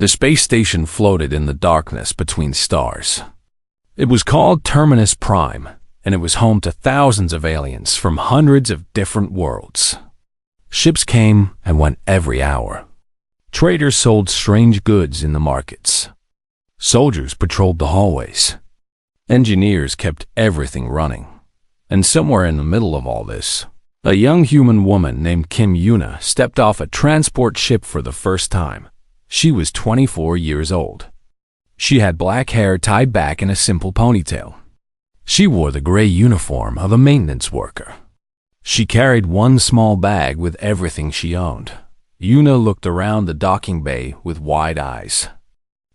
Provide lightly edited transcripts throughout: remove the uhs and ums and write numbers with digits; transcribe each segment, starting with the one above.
The space station floated in the darkness between stars. It was called Terminus Prime, and it was home to thousands of aliens from hundreds of different worlds. Ships came and went every hour. Traders sold strange goods in the markets. Soldiers patrolled the hallways. Engineers kept everything running. And somewhere in the middle of all this, a young human woman named Kim Yuna stepped off a transport ship for the first time. She was 24 years old. She had black hair tied back in a simple ponytail. She wore the gray uniform of a maintenance worker. She carried one small bag with everything she owned. Yuna looked around the docking bay with wide eyes.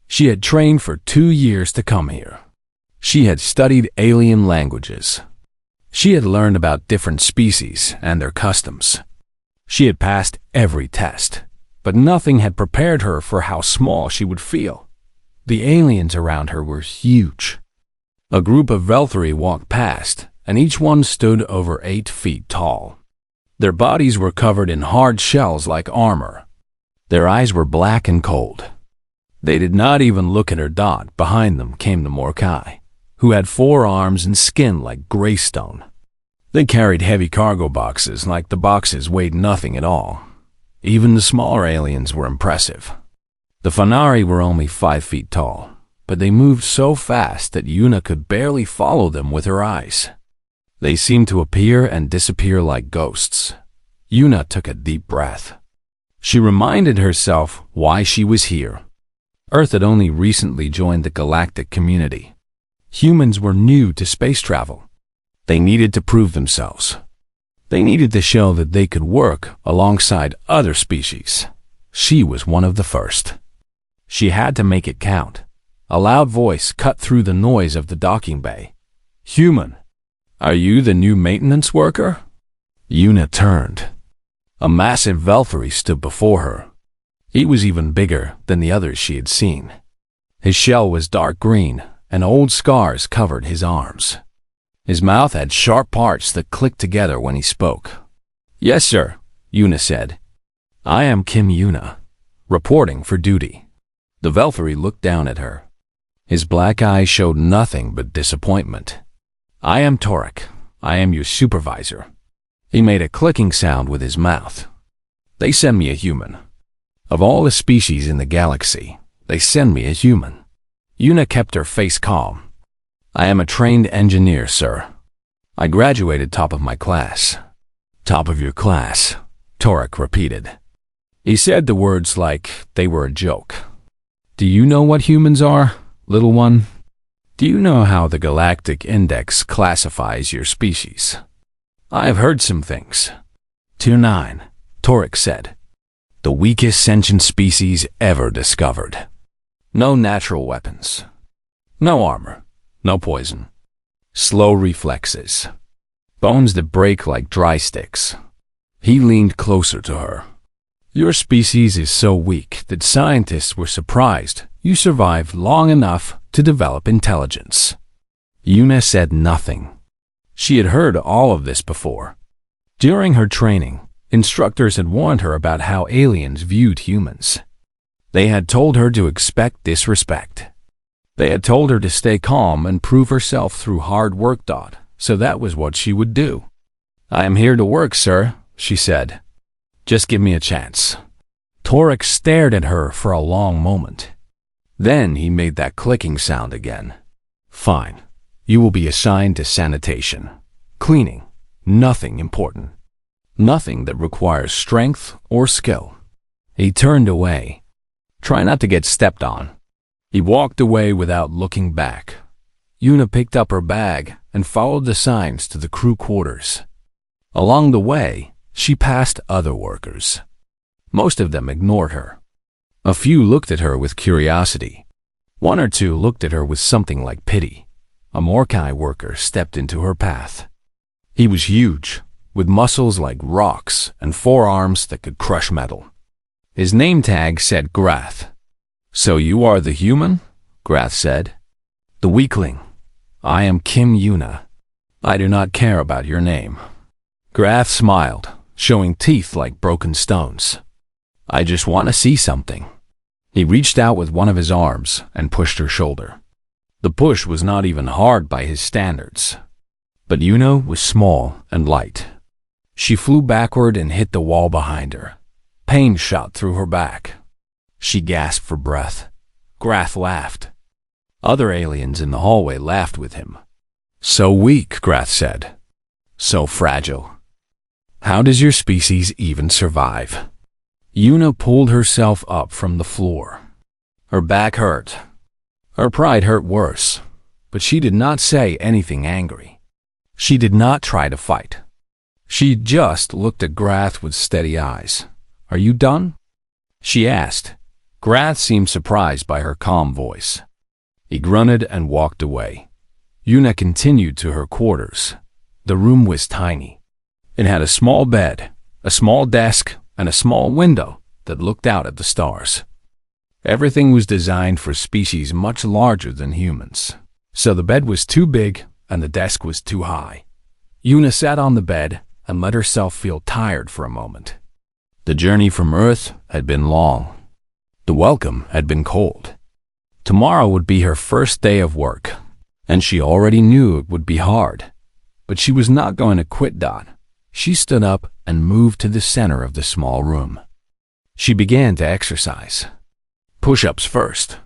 She had trained for 2 years to come here. She had studied alien languages. She had learned about different species and their customs. She had passed every test, but nothing had prepared her for how small she would feel. The aliens around her were huge. A group of Velthari walked past, and each one stood over 8 feet tall. Their bodies were covered in hard shells like armor. Their eyes were black and cold. They did not even look at her. Behind them came the Morkai, who had 4 arms and skin like gray stone. They carried heavy cargo boxes like the boxes weighed nothing at all. Even the smaller aliens were impressive. The Fanari were only 5 feet tall, but they moved so fast that Yuna could barely follow them with her eyes. They seemed to appear and disappear like ghosts. Yuna took a deep breath. She reminded herself why she was here. Earth had only recently joined the galactic community. Humans were new to space travel. They needed to prove themselves. They needed to show that they could work alongside other species. She was one of the first. She had to make it count. A loud voice cut through the noise of the docking bay. "Human, are you the new maintenance worker?" Yuna turned. A massive Velthari stood before her. He was even bigger than the others she had seen. His shell was dark green, and old scars covered his arms. His mouth had sharp parts that clicked together when he spoke. "Yes, sir," Yuna said. "I am Kim Yuna, reporting for duty." The Velthari looked down at her. His black eyes showed nothing but disappointment. "I am Torek. I am your supervisor." He made a clicking sound with his mouth. "They send me a human. Of all the species in the galaxy, they send me a human." Yuna kept her face calm. "I am a trained engineer, sir. I graduated top of my class." "Top of your class," Torek repeated. He said the words like they were a joke. "Do you know what humans are, little one? Do you know how the Galactic Index classifies your species?" "I have heard some things." "Tier 9, Torek said. The weakest sentient species ever discovered. No natural weapons. No armor. No poison. Slow reflexes. Bones that break like dry sticks." He leaned closer to her. "Your species is so weak that scientists were surprised you survived long enough to develop intelligence." Yuna said nothing. She had heard all of this before. During her training, instructors had warned her about how aliens viewed humans. They had told her to expect disrespect. They had told her to stay calm and prove herself through hard work. So that was what she would do. "I am here to work, sir," she said. "Just give me a chance." Torek stared at her for a long moment. Then he made that clicking sound again. "Fine. You will be assigned to sanitation. Cleaning. Nothing important. Nothing that requires strength or skill." He turned away. "Try not to get stepped on." He walked away without looking back. Yuna picked up her bag and followed the signs to the crew quarters. Along the way, she passed other workers. Most of them ignored her. A few looked at her with curiosity. 1 or 2 looked at her with something like pity. A Morkai worker stepped into her path. He was huge, with muscles like rocks and 4 arms that could crush metal. His name tag said Grath. "So you are the human?" Grath said. "The weakling. I am Kim Yuna. I do not care about your name." Grath smiled, showing teeth like broken stones. "I just want to see something." He reached out with one of his arms and pushed her shoulder. The push was not even hard by his standards. But Yuna was small and light. She flew backward and hit the wall behind her. Pain shot through her back. She gasped for breath. Grath laughed. Other aliens in the hallway laughed with him. "So weak," Grath said. "So fragile. How does your species even survive?" Yuna pulled herself up from the floor. Her back hurt. Her pride hurt worse, but she did not say anything angry. She did not try to fight. She just looked at Grath with steady eyes. "Are you done?" she asked. Grath seemed surprised by her calm voice. He grunted and walked away. Yuna continued to her quarters. The room was tiny. It had a small bed, a small desk, and a small window that looked out at the stars. Everything was designed for species much larger than humans. So the bed was too big and the desk was too high. Yuna sat on the bed and let herself feel tired for a moment. The journey from Earth had been long. The welcome had been cold. Tomorrow would be her first day of work, and she already knew it would be hard. But she was not going to quit. She stood up and moved to the center of the small room. She began to exercise. Push-ups first,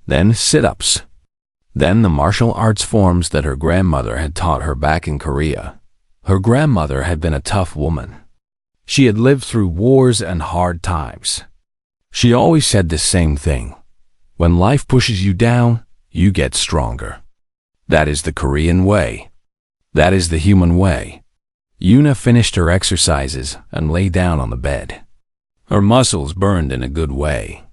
then sit-ups, then the martial arts forms that her grandmother had taught her back in Korea. Her grandmother had been a tough woman. She had lived through wars and hard times. She always said the same thing. When life pushes you down, you get stronger. That is the Korean way. That is the human way. Yuna finished her exercises and lay down on the bed. Her muscles burned in a good way.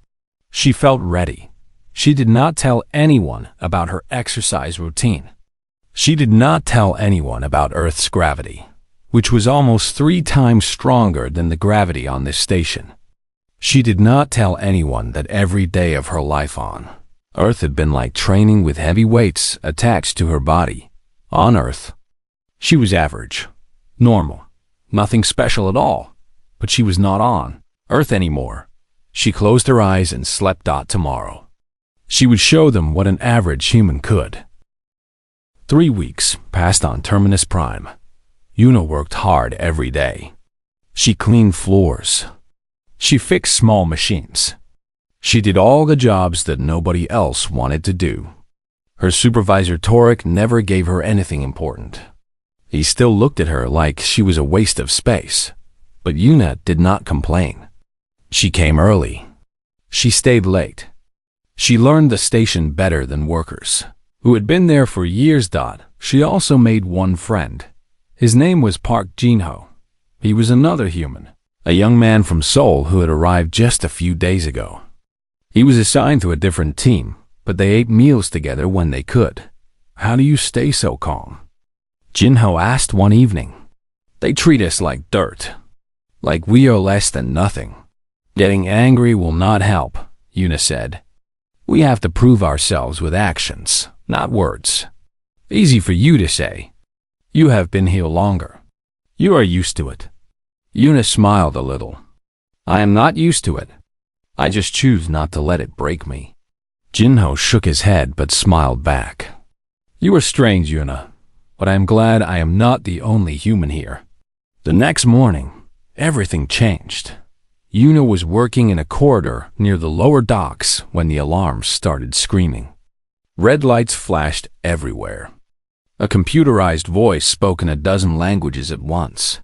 She felt ready. She did not tell anyone about her exercise routine. She did not tell anyone about Earth's gravity, which was almost 3 times stronger than the gravity on this station. She did not tell anyone that every day of her life on Earth had been like training with heavy weights attached to her body. On Earth, she was average, normal, nothing special at all, but she was not on Earth anymore. She closed her eyes and slept. Tomorrow, she would show them what an average human could. 3 weeks passed on Terminus Prime. Yuna worked hard every day. She cleaned floors. She fixed small machines. She did all the jobs that nobody else wanted to do. Her supervisor Torek never gave her anything important. He still looked at her like she was a waste of space. But Yuna did not complain. She came early. She stayed late. She learned the station better than workers who had been there for years. She also made one friend. His name was Park Jinho. He was another human, a young man from Seoul who had arrived just a few days ago. He was assigned to a different team, but they ate meals together when they could. "How do you stay so calm?" Jinho asked one evening. "They treat us like dirt, like we are less than nothing." "Getting angry will not help," Yuna said. "We have to prove ourselves with actions, not words." "Easy for you to say. You have been here longer. You are used to it." Yuna smiled a little. "I am not used to it. I just choose not to let it break me." Jinho shook his head but smiled back. "You are strange, Yuna, but I am glad I am not the only human here." The next morning, everything changed. Yuna was working in a corridor near the lower docks when the alarms started screaming. Red lights flashed everywhere. A computerized voice spoke in a dozen languages at once.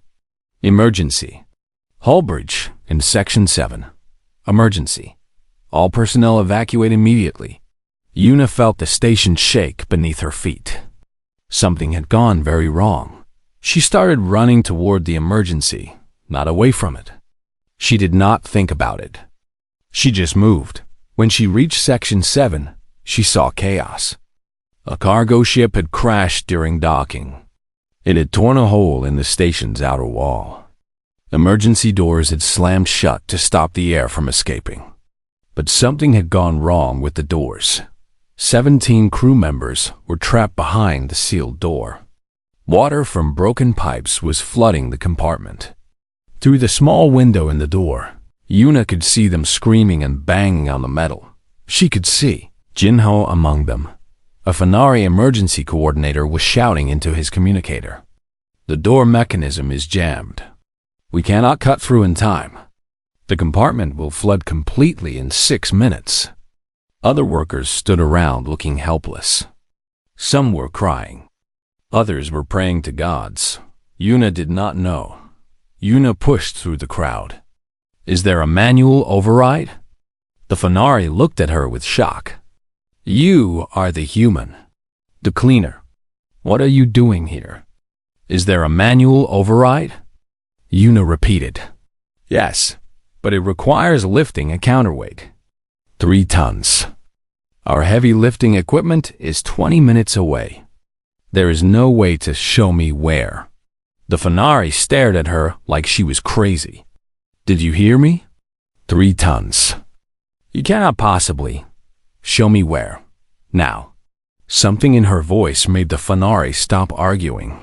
"Emergency. Hull breach in Section 7. Emergency. All personnel evacuate immediately." Yuna felt the station shake beneath her feet. Something had gone very wrong. She started running toward the emergency, not away from it. She did not think about it. She just moved. When she reached Section 7, she saw chaos. A cargo ship had crashed during docking. It had torn a hole in the station's outer wall. Emergency doors had slammed shut to stop the air from escaping. But something had gone wrong with the doors. 17 crew members were trapped behind the sealed door. Water from broken pipes was flooding the compartment. Through the small window in the door, Yuna could see them screaming and banging on the metal. She could see Jinho among them. A Fenari emergency coordinator was shouting into his communicator. "The door mechanism is jammed. We cannot cut through in time. The compartment will flood completely in 6 minutes." Other workers stood around looking helpless. Some were crying. Others were praying to gods. Yuna did not know. Yuna pushed through the crowd. "Is there a manual override?" The Fenari looked at her with shock. "You are the human. The cleaner. What are you doing here? Is there a manual override?" Yuna repeated. "Yes, but it requires lifting a counterweight. 3 tons. Our heavy lifting equipment is 20 minutes away. There is no way to show me where." The Fenari stared at her like she was crazy. "Did you hear me? 3 tons. You cannot possibly. Show me where. Now." Something in her voice made the Fenari stop arguing.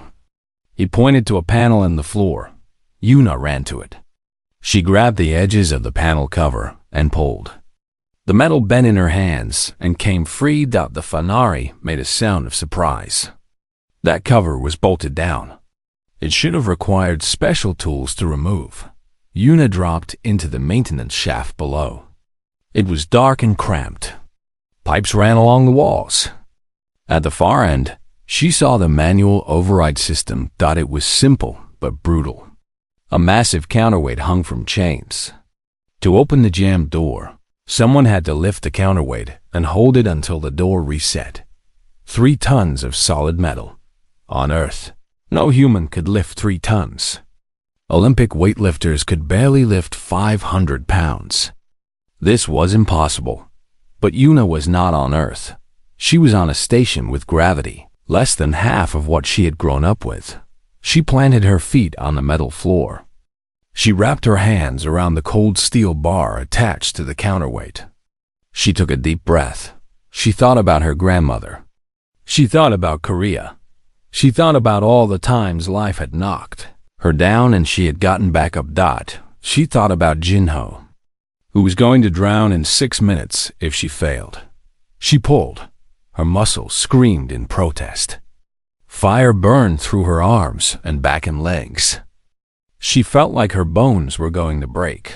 He pointed to a panel in the floor. Yuna ran to it. She grabbed the edges of the panel cover and pulled. The metal bent in her hands and came free. The Fenari made a sound of surprise. That cover was bolted down. It should have required special tools to remove. Yuna dropped into the maintenance shaft below. It was dark and cramped. Pipes ran along the walls. At the far end, she saw the manual override system. It was simple but brutal. A massive counterweight hung from chains. To open the jammed door, someone had to lift the counterweight and hold it until the door reset. 3 tons of solid metal. On Earth, no human could lift 3 tons. Olympic weightlifters could barely lift 500 pounds. This was impossible. But Yuna was not on Earth. She was on a station with gravity, less than half of what she had grown up with. She planted her feet on the metal floor. She wrapped her hands around the cold steel bar attached to the counterweight. She took a deep breath. She thought about her grandmother. She thought about Korea. She thought about all the times life had knocked her down and she had gotten back up. She thought about Jinho, who was going to drown in 6 minutes if she failed. She pulled. Her muscles screamed in protest. Fire burned through her arms and back and legs. She felt like her bones were going to break.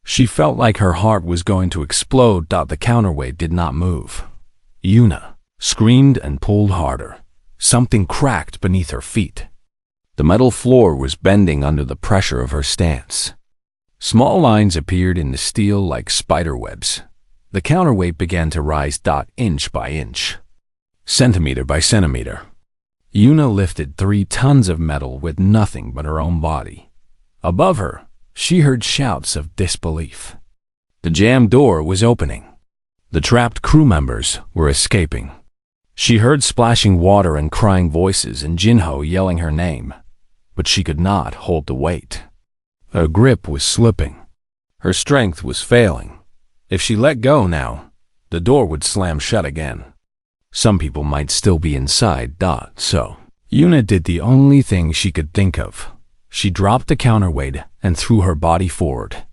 She felt like her heart was going to explode. The counterweight did not move. Yuna screamed and pulled harder. Something cracked beneath her feet. The metal floor was bending under the pressure of her stance. Small lines appeared in the steel like spider webs. The counterweight began to rise. Inch by inch, centimeter by centimeter. Yuna lifted 3 tons of metal with nothing but her own body. Above her, she heard shouts of disbelief. The jammed door was opening. The trapped crew members were escaping. She heard splashing water and crying voices and Jinho yelling her name, but she could not hold the weight. Her grip was slipping. Her strength was failing. If she let go now, the door would slam shut again. Some people might still be inside. So Yuna did the only thing she could think of. She dropped the counterweight and threw her body forward.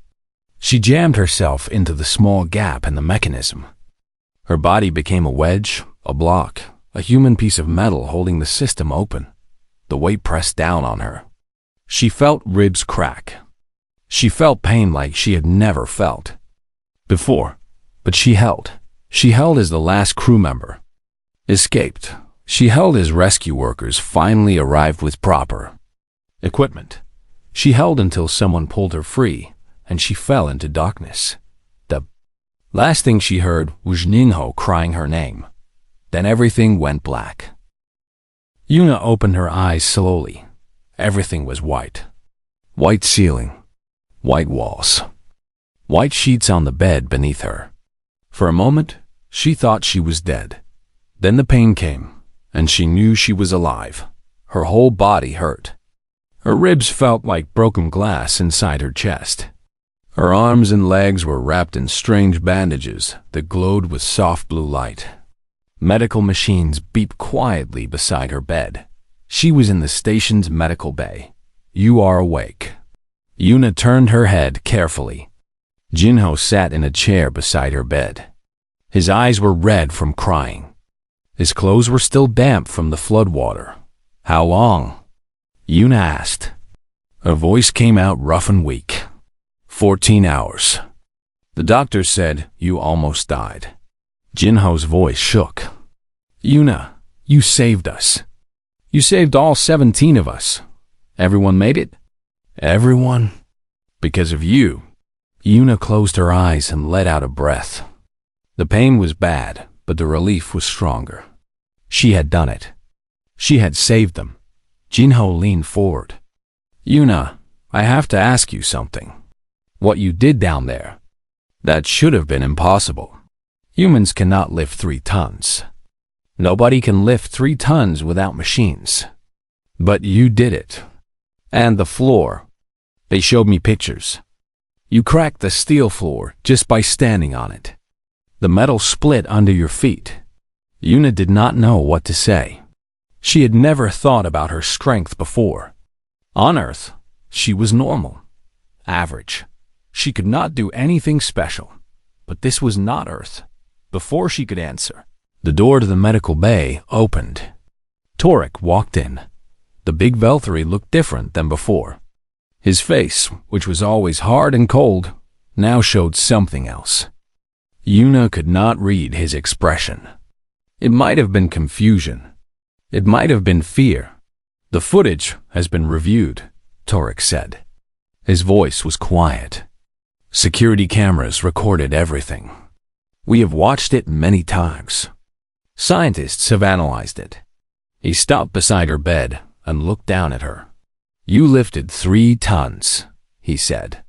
She jammed herself into the small gap in the mechanism. Her body became a wedge, a block, a human piece of metal holding the system open. The weight pressed down on her. She felt ribs crack. She felt pain like she had never felt before, but she held. She held as the last crew member escaped. She held as rescue workers finally arrived with proper equipment. She held until someone pulled her free, and she fell into darkness. The last thing she heard was Jinho crying her name. Then everything went black. Yuna opened her eyes slowly. Everything was white. White ceiling, white walls, white sheets on the bed beneath her. For a moment, she thought she was dead. Then the pain came, and she knew she was alive. Her whole body hurt. Her ribs felt like broken glass inside her chest. Her arms and legs were wrapped in strange bandages that glowed with soft blue light. Medical machines beeped quietly beside her bed. She was in the station's medical bay. "You are awake." Yuna turned her head carefully. Jinho sat in a chair beside her bed. His eyes were red from crying. His clothes were still damp from the floodwater. "How long?" Yuna asked. Her voice came out rough and weak. 14 hours. The doctor said you almost died. Jinho's voice shook. "Yuna, you saved us. You saved all 17 of us. Everyone made it?" "Everyone?" "Because of you." Yuna closed her eyes and let out a breath. The pain was bad, but the relief was stronger. She had done it. She had saved them. Jinho leaned forward. "Yuna, I have to ask you something. What you did down there, that should have been impossible. Humans cannot lift 3 tons. Nobody can lift 3 tons without machines. But you did it. And the floor. They showed me pictures. You cracked the steel floor just by standing on it. The metal split under your feet." Yuna did not know what to say. She had never thought about her strength before. On Earth, she was normal, average. She could not do anything special. But this was not Earth. Before she could answer, the door to the medical bay opened. Torek walked in. The big Velthary looked different than before. His face, which was always hard and cold, now showed something else. Yuna could not read his expression. It might have been confusion. It might have been fear. "The footage has been reviewed," Torek said. His voice was quiet. "Security cameras recorded everything. We have watched it many times. Scientists have analyzed it." He stopped beside her bed and looked down at her. "You lifted 3 tons, he said.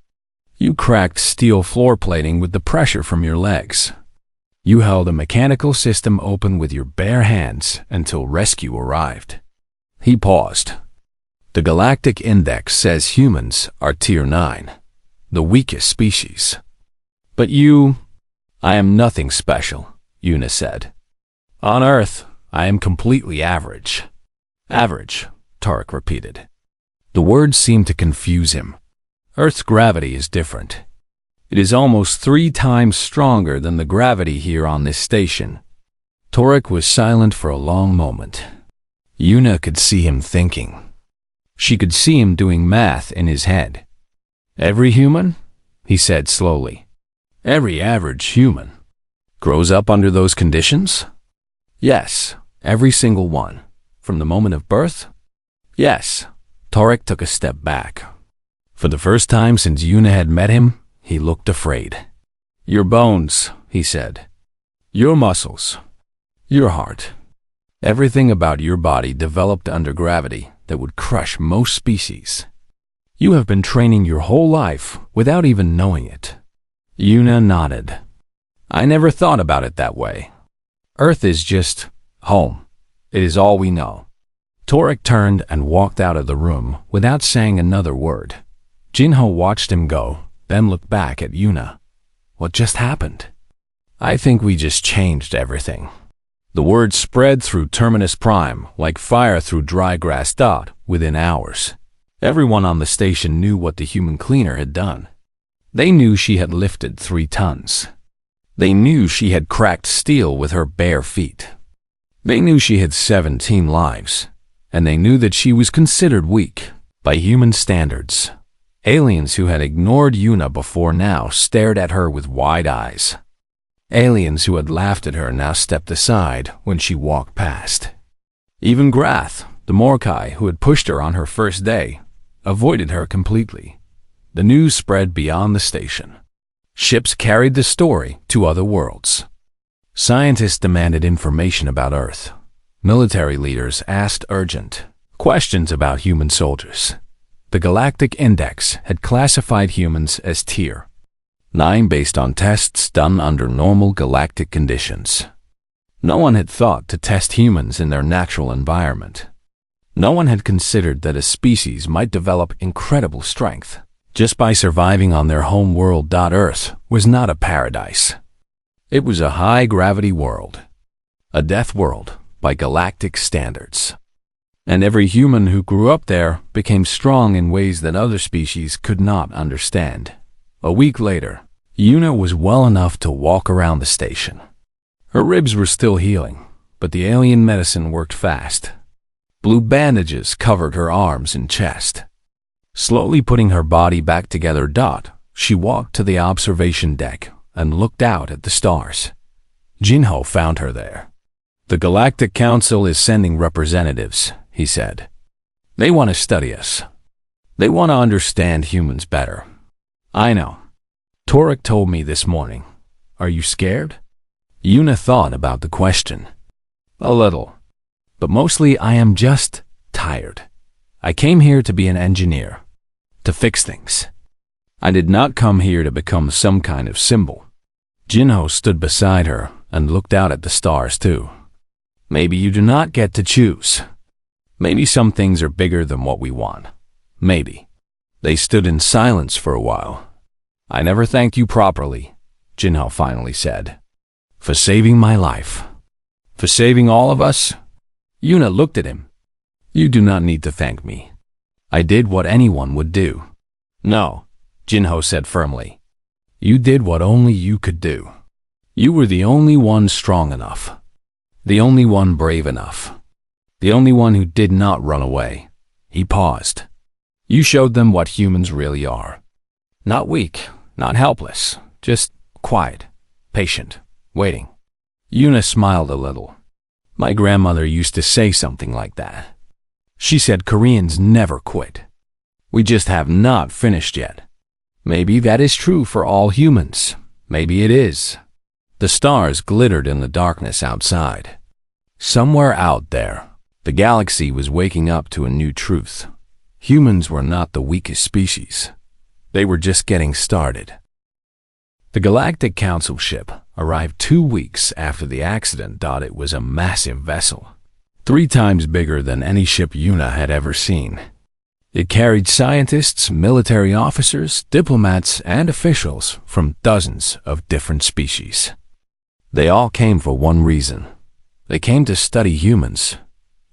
You cracked steel floor plating with the pressure from your legs. You held a mechanical system open with your bare hands until rescue arrived." He paused. "The Galactic Index says humans are Tier 9, the weakest species. But you—" "I am nothing special," Yuna said. "On Earth, I am completely average." "Average," Tarek repeated. The words seemed to confuse him. Earth's gravity is different. It is almost 3 times stronger than the gravity here on this station. Torek was silent for a long moment. Yuna could see him thinking. She could see him doing math in his head. "Every human," he said slowly. "Every average human grows up under those conditions?" "Yes, every single one. From the moment of birth?" "Yes." Torek took a step back. For the first time since Yuna had met him, he looked afraid. "Your bones," he said. "Your muscles. Your heart. Everything about your body developed under gravity that would crush most species. You have been training your whole life without even knowing it." Yuna nodded. "I never thought about it that way. Earth is just home. It is all we know." Torek turned and walked out of the room without saying another word. Jinho watched him go, then looked back at Yuna. "What just happened?" "I think we just changed everything." The word spread through Terminus Prime like fire through dry grass dot within hours. Everyone on the station knew what the human cleaner had done. They knew she had lifted 3 tons. They knew she had cracked steel with her bare feet. They knew she had 17 lives, and they knew that she was considered weak by human standards. Aliens who had ignored Yuna before now stared at her with wide eyes. Aliens who had laughed at her now stepped aside when she walked past. Even Grath, the Morkai who had pushed her on her first day, avoided her completely. The news spread beyond the station. Ships carried the story to other worlds. Scientists demanded information about Earth. Military leaders asked urgent questions about human soldiers. The Galactic Index had classified humans as Tier 9 based on tests done under normal galactic conditions. No one had thought to test humans in their natural environment. No one had considered that a species might develop incredible strength just by surviving on their home world. Earth was not a paradise. It was a high-gravity world, a death world by galactic standards. And every human who grew up there became strong in ways that other species could not understand. A week later, Yuna was well enough to walk around the station. Her ribs were still healing, but the alien medicine worked fast. Blue bandages covered her arms and chest. Slowly putting her body back together, she walked to the observation deck and looked out at the stars. Jinho found her there. "The Galactic Council is sending representatives," he said. "They want to study us. They want to understand humans better." "I know. Torek told me this morning. Are you scared?" Yuna thought about the question. "A little. But mostly I am just tired. I came here to be an engineer, to fix things. I did not come here to become some kind of symbol." Jinho stood beside her and looked out at the stars too. "Maybe you do not get to choose. Maybe some things are bigger than what we want. Maybe." They stood in silence for a while. "I never thanked you properly," Jinho finally said. "For saving my life. For saving all of us." Yuna looked at him. "You do not need to thank me. I did what anyone would do." "No," Jinho said firmly. "You did what only you could do. You were the only one strong enough. The only one brave enough. The only one who did not run away." He paused. "You showed them what humans really are. Not weak, not helpless, just quiet, patient, waiting." Yuna smiled a little. "My grandmother used to say something like that. She said Koreans never quit. We just have not finished yet. Maybe that is true for all humans. Maybe it is." The stars glittered in the darkness outside. Somewhere out there, the galaxy was waking up to a new truth. Humans were not the weakest species. They were just getting started. The Galactic Council ship arrived 2 weeks after the accident. It was a massive vessel, 3 times bigger than any ship Yuna had ever seen. It carried scientists, military officers, diplomats, and officials from dozens of different species. They all came for one reason. They came to study humans.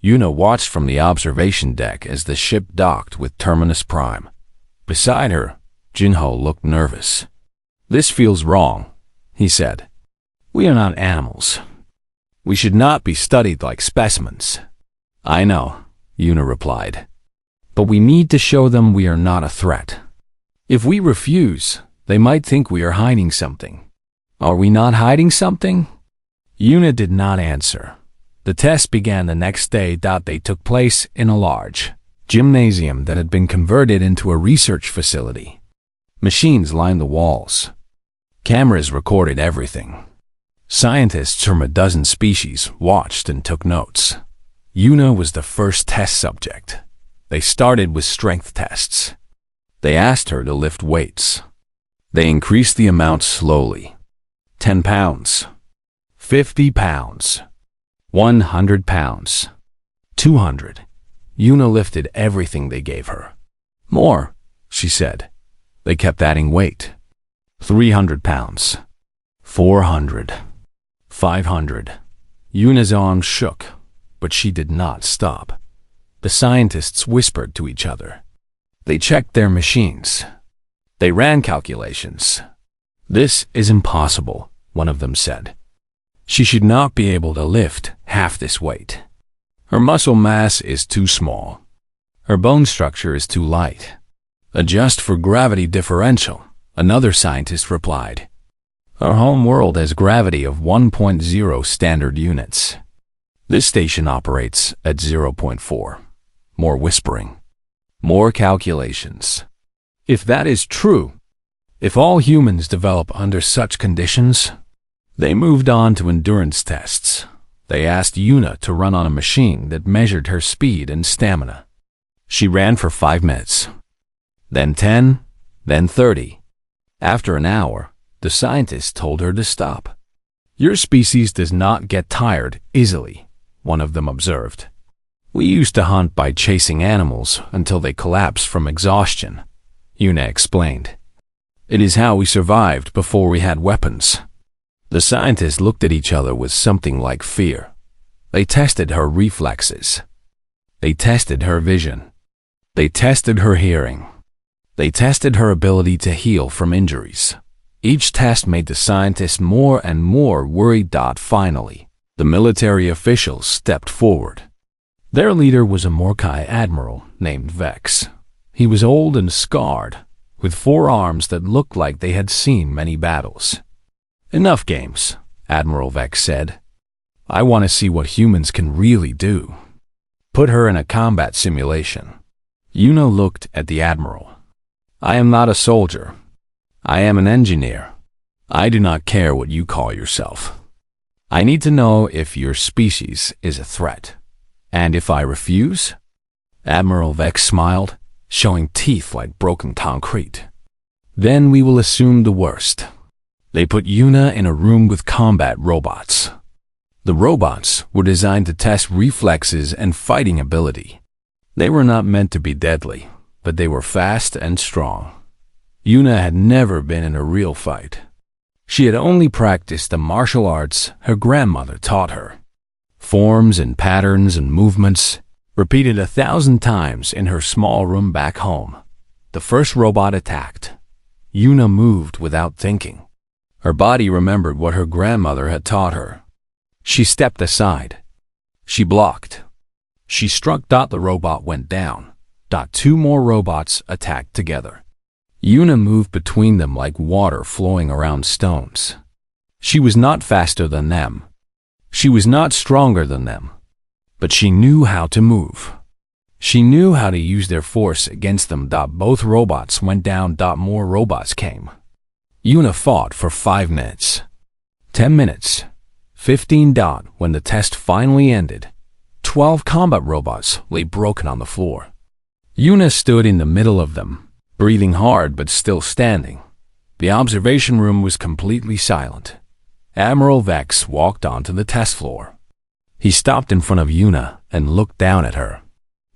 Yuna watched from the observation deck as the ship docked with Terminus Prime. Beside her, Jinho looked nervous. "This feels wrong," he said. "We are not animals. We should not be studied like specimens." "I know," Yuna replied. "But we need to show them we are not a threat. If we refuse, they might think we are hiding something. Are we not hiding something?" Yuna did not answer. The tests began the next day. They took place in a large gymnasium that had been converted into a research facility. Machines lined the walls. Cameras recorded everything. Scientists from a dozen species watched and took notes. Yuna was the first test subject. They started with strength tests. They asked her to lift weights. They increased the amount slowly. 10 pounds, 50 pounds, 100 pounds, 200. Yuna lifted everything they gave her. "More," she said. They kept adding weight. 300 pounds, 400, 500. Yuna's arms shook, but she did not stop. The scientists whispered to each other. They checked their machines. They ran calculations. "This is impossible," one of them said. "She should not be able to lift half this weight. Her muscle mass is too small. Her bone structure is too light. Adjust for gravity differential," another scientist replied. "Our home world has gravity of 1.0 standard units. This station operates at 0.4. More whispering. More calculations. If that is true, if all humans develop under such conditions..." They moved on to endurance tests. They asked Yuna to run on a machine that measured her speed and stamina. She ran for 5 minutes, then 10, then 30. After an hour, the scientist told her to stop. "Your species does not get tired easily," one of them observed. "We used to hunt by chasing animals until they collapsed from exhaustion," Yuna explained. "It is how we survived before we had weapons." The scientists looked at each other with something like fear. They tested her reflexes. They tested her vision. They tested her hearing. They tested her ability to heal from injuries. Each test made the scientists more and more worried. Finally, the military officials stepped forward. Their leader was a Morkai admiral named Vex. He was old and scarred, with 4 arms that looked like they had seen many battles. "Enough games," Admiral Vex said. "I want to see what humans can really do. Put her in a combat simulation." Yuna looked at the admiral. "I am not a soldier. I am an engineer. I do not care what you call yourself. I need to know if your species is a threat. And if I refuse?" Admiral Vex smiled, showing teeth like broken concrete. "Then we will assume the worst." They put Yuna in a room with combat robots. The robots were designed to test reflexes and fighting ability. They were not meant to be deadly, but they were fast and strong. Yuna had never been in a real fight. She had only practiced the martial arts her grandmother taught her. Forms and patterns and movements, repeated 1,000 times in her small room back home. The first robot attacked. Yuna moved without thinking. Her body remembered what her grandmother had taught her. She stepped aside. She blocked. She struck. The robot went down. 2 more robots attacked together. Yuna moved between them like water flowing around stones. She was not faster than them. She was not stronger than them. But she knew how to move. She knew how to use their force against them. Both robots went down. More robots came. Yuna fought for 5 minutes. 10 minutes. 15. When the test finally ended, 12 combat robots lay broken on the floor. Yuna stood in the middle of them, breathing hard but still standing. The observation room was completely silent. Admiral Vex walked onto the test floor. He stopped in front of Yuna and looked down at her.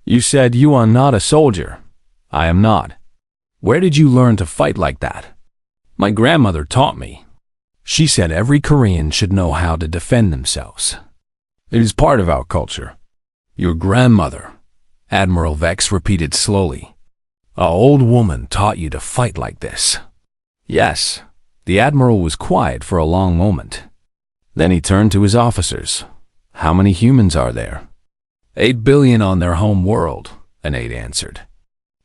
"You said you are not a soldier." "I am not." "Where did you learn to fight like that?" "My grandmother taught me. She said every Korean should know how to defend themselves. It is part of our culture." "Your grandmother," Admiral Vex repeated slowly. "A old woman taught you to fight like this." "Yes." The admiral was quiet for a long moment. Then he turned to his officers. "How many humans are there?" 8 billion on their home world, an aide answered,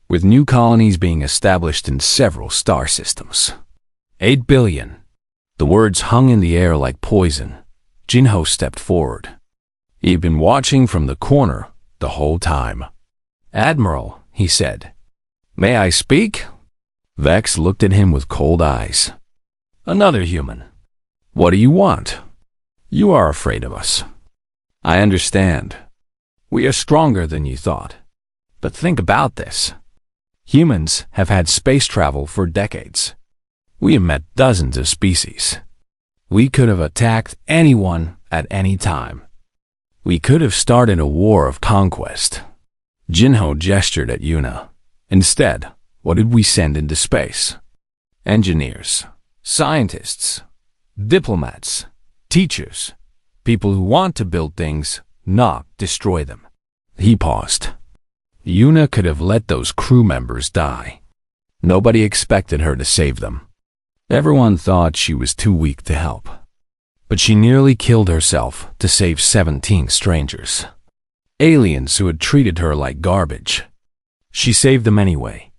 with new colonies being established in several star systems. 8 billion. The words hung in the air like poison. Jinho stepped forward. He'd been watching from the corner the whole time. "Admiral," he said, "may I speak?" Vex looked at him with cold eyes. "Another human. What do you want? You are afraid of us. I understand. We are stronger than you thought. But think about this. Humans have had space travel for decades. We have met dozens of species. We could have attacked anyone at any time. We could have started a war of conquest." Jinho gestured at Yuna. "Instead, what did we send into space? Engineers, scientists, diplomats, teachers, people who want to build things, not destroy them." He paused. Yuna could have let those crew members die. Nobody expected her to save them. Everyone thought she was too weak to help. But she nearly killed herself to save 17 strangers. Aliens who had treated her like garbage. She saved them anyway.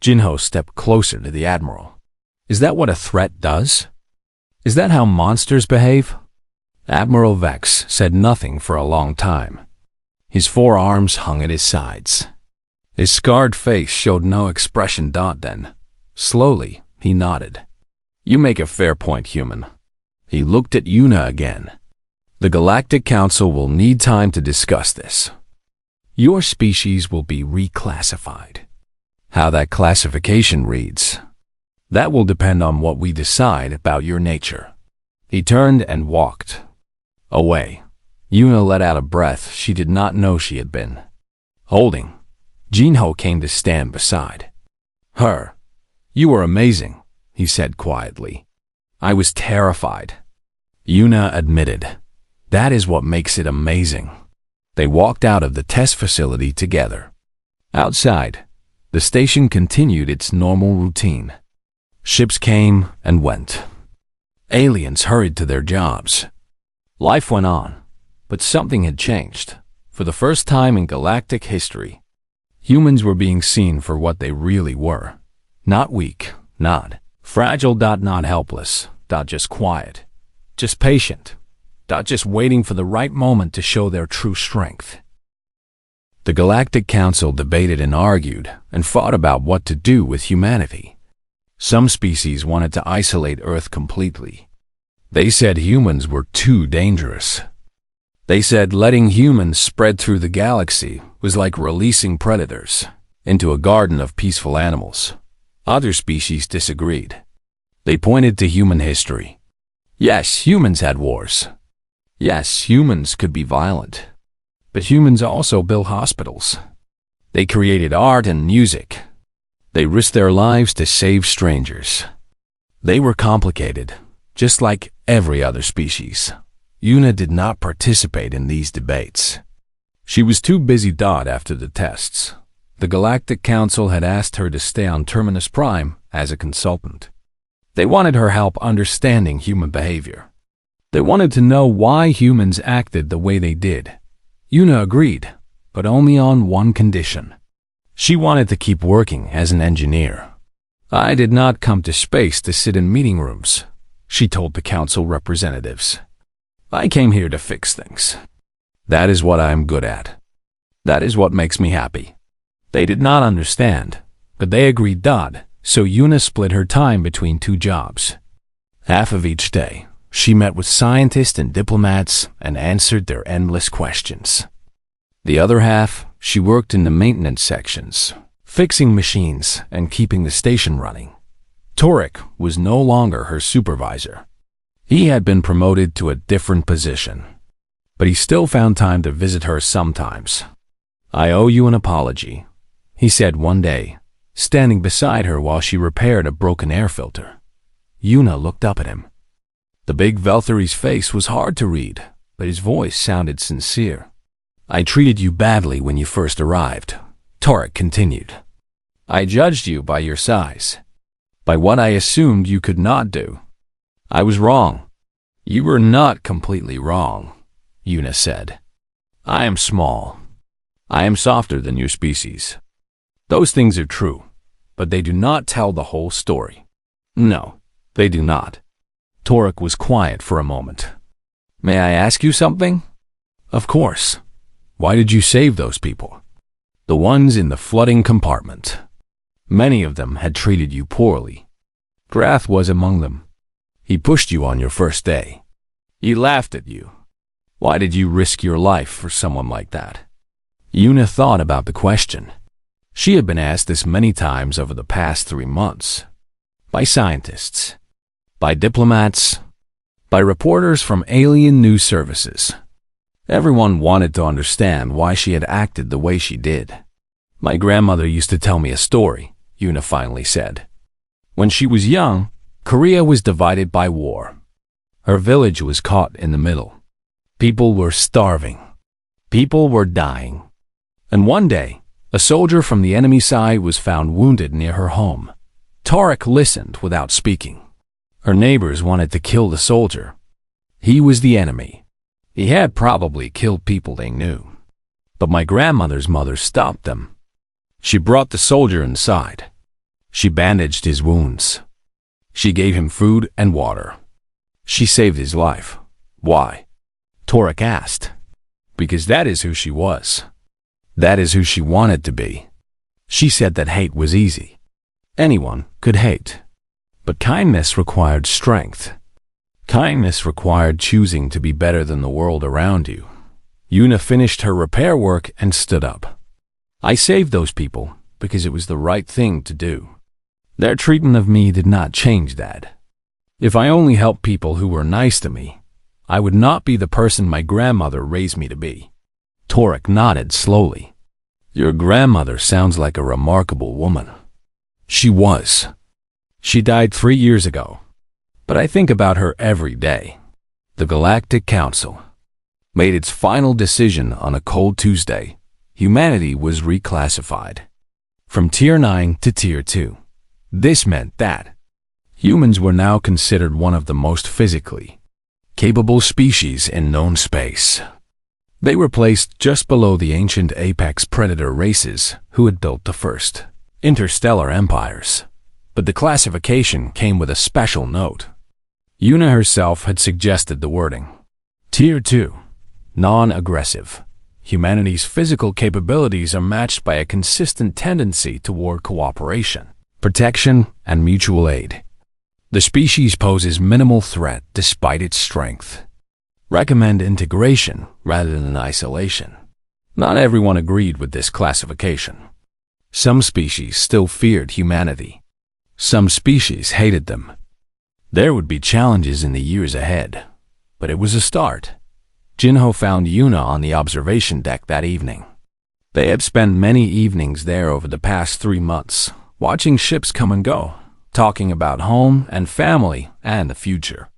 Jinho stepped closer to the admiral. "Is that what a threat does? Is that how monsters behave?" Admiral Vex said nothing for a long time. His 4 arms hung at his sides. His scarred face showed no expression. Then, slowly, he nodded. "You make a fair point, human." He looked at Yuna again. "The Galactic Council will need time to discuss this. Your species will be reclassified. How that classification reads, that will depend on what we decide about your nature." He turned and walked away. Yuna let out a breath she did not know she had been holding. Jinho came to stand beside her. "You are amazing," he said quietly. "I was terrified." Yuna admitted, "That is what makes it amazing." They walked out of the test facility together. Outside, the station continued its normal routine. Ships came and went. Aliens hurried to their jobs. Life went on, but something had changed. For the first time in galactic history, humans were being seen for what they really were. Not weak, not fragile, not helpless, not just quiet, just patient, not just waiting for the right moment to show their true strength. The Galactic Council debated and argued and fought about what to do with humanity. Some species wanted to isolate Earth completely. They said humans were too dangerous. They said letting humans spread through the galaxy was like releasing predators into a garden of peaceful animals. Other species disagreed. They pointed to human history. Yes, humans had wars. Yes, humans could be violent. But humans also built hospitals. They created art and music. They risked their lives to save strangers. They were complicated, just like every other species. Una did not participate in these debates. She was too busy. After the tests, the Galactic Council had asked her to stay on Terminus Prime as a consultant. They wanted her help understanding human behavior. They wanted to know why humans acted the way they did. Una agreed, but only on one condition. She wanted to keep working as an engineer. I did not come to space to sit in meeting rooms, she told the council representatives. I came here to fix things. That is what I am good at. That is what makes me happy. They did not understand, but they agreed. So Una split her time between two jobs. Half of each day, she met with scientists and diplomats and answered their endless questions. The other half, she worked in the maintenance sections, fixing machines and keeping the station running. Torek was no longer her supervisor. He had been promoted to a different position, but he still found time to visit her sometimes. I owe you an apology, he said one day, standing beside her while she repaired a broken air filter. Una looked up at him. The big Velthari's face was hard to read, but his voice sounded sincere. I treated you badly when you first arrived, Torek continued. I judged you by your size, by what I assumed you could not do. I was wrong. You were not completely wrong, Una said. I am small. I am softer than your species. Those things are true, but they do not tell the whole story. No, they do not. Torek was quiet for a moment. May I ask you something? Of course. Why did you save those people? The ones in the flooding compartment. Many of them had treated you poorly. Grath was among them. He pushed you on your first day. He laughed at you. Why did you risk your life for someone like that? Una thought about the question. She had been asked this many times over the past 3 months. By scientists. By diplomats. By reporters from alien news services. Everyone wanted to understand why she had acted the way she did. My grandmother used to tell me a story, Una finally said. When she was young, Korea was divided by war. Her village was caught in the middle. People were starving. People were dying. And one day, a soldier from the enemy side was found wounded near her home. Torek listened without speaking. Her neighbors wanted to kill the soldier. He was the enemy. He had probably killed people they knew. But my grandmother's mother stopped them. She brought the soldier inside. She bandaged his wounds. She gave him food and water. She saved his life. Why? Torek asked. Because that is who she was. That is who she wanted to be. She said that hate was easy. Anyone could hate. But kindness required strength. Kindness required choosing to be better than the world around you. Una finished her repair work and stood up. I saved those people because it was the right thing to do. Their treatment of me did not change that. If I only helped people who were nice to me, I would not be the person my grandmother raised me to be. Torek nodded slowly. Your grandmother sounds like a remarkable woman. She was. She died 3 years ago. But I think about her every day. The Galactic Council made its final decision on a cold Tuesday. Humanity was reclassified from Tier 9 to Tier 2. This meant that Humans were now considered one of the most physically capable species in known space. They were placed just below the ancient apex predator races who had built the first interstellar empires. But the classification came with a special note. Una herself had suggested the wording. Tier 2. Non-aggressive. Humanity's physical capabilities are matched by a consistent tendency toward cooperation, protection, and mutual aid. The species poses minimal threat despite its strength. Recommend integration rather than isolation. Not everyone agreed with this classification. Some species still feared humanity. Some species hated them. There would be challenges in the years ahead, but it was a start. Jinho found Una on the observation deck that evening. They had spent many evenings there over the past 3 months, watching ships come and go, talking about home and family and the future.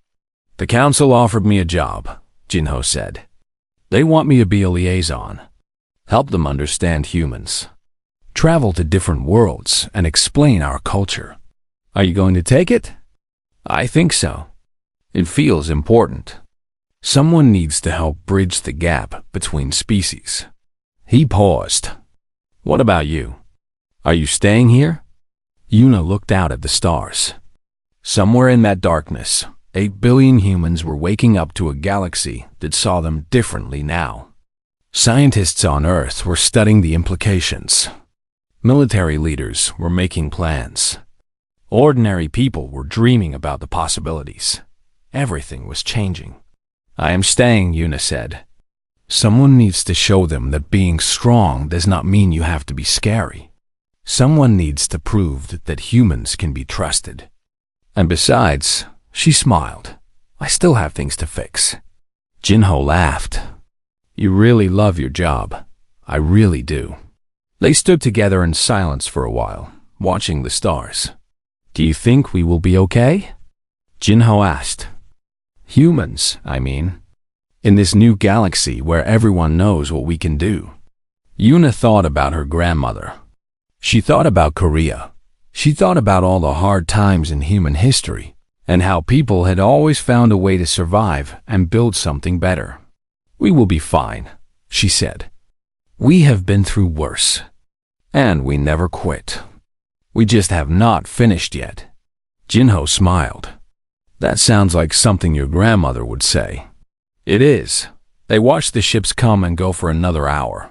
The council offered me a job, Jinho said. They want me to be a liaison, help them understand humans, travel to different worlds and explain our culture. Are you going to take it? I think so. It feels important. Someone needs to help bridge the gap between species. He paused. What about you? Are you staying here? Una looked out at the stars. Somewhere in that darkness, 8 billion humans were waking up to a galaxy that saw them differently now. Scientists on Earth were studying the implications. Military leaders were making plans. Ordinary people were dreaming about the possibilities. Everything was changing. I am staying, Una said. Someone needs to show them that being strong does not mean you have to be scary. Someone needs to prove that humans can be trusted. And besides, she smiled, I still have things to fix. Jinho laughed. You really love your job. I really do. They stood together in silence for a while, watching the stars. Do you think we will be okay? Jinho asked. Humans, I mean. In this new galaxy where everyone knows what we can do. Una thought about her grandmother. She thought about Korea. She thought about all the hard times in human history and how people had always found a way to survive and build something better. We will be fine, she said. We have been through worse. And we never quit. We just have not finished yet. Jinho smiled. That sounds like something your grandmother would say. It is. They watched the ships come and go for another hour.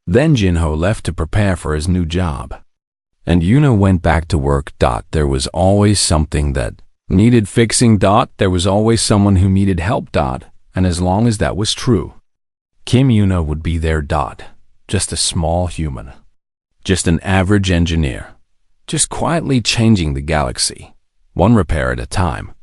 Then Jinho left to prepare for his new job. And Una went back to work. There was always something that needed fixing. There was always someone who needed help. And as long as that was true, Kim Una would be there. Just a small human. Just an average engineer. Just quietly changing the galaxy, one repair at a time.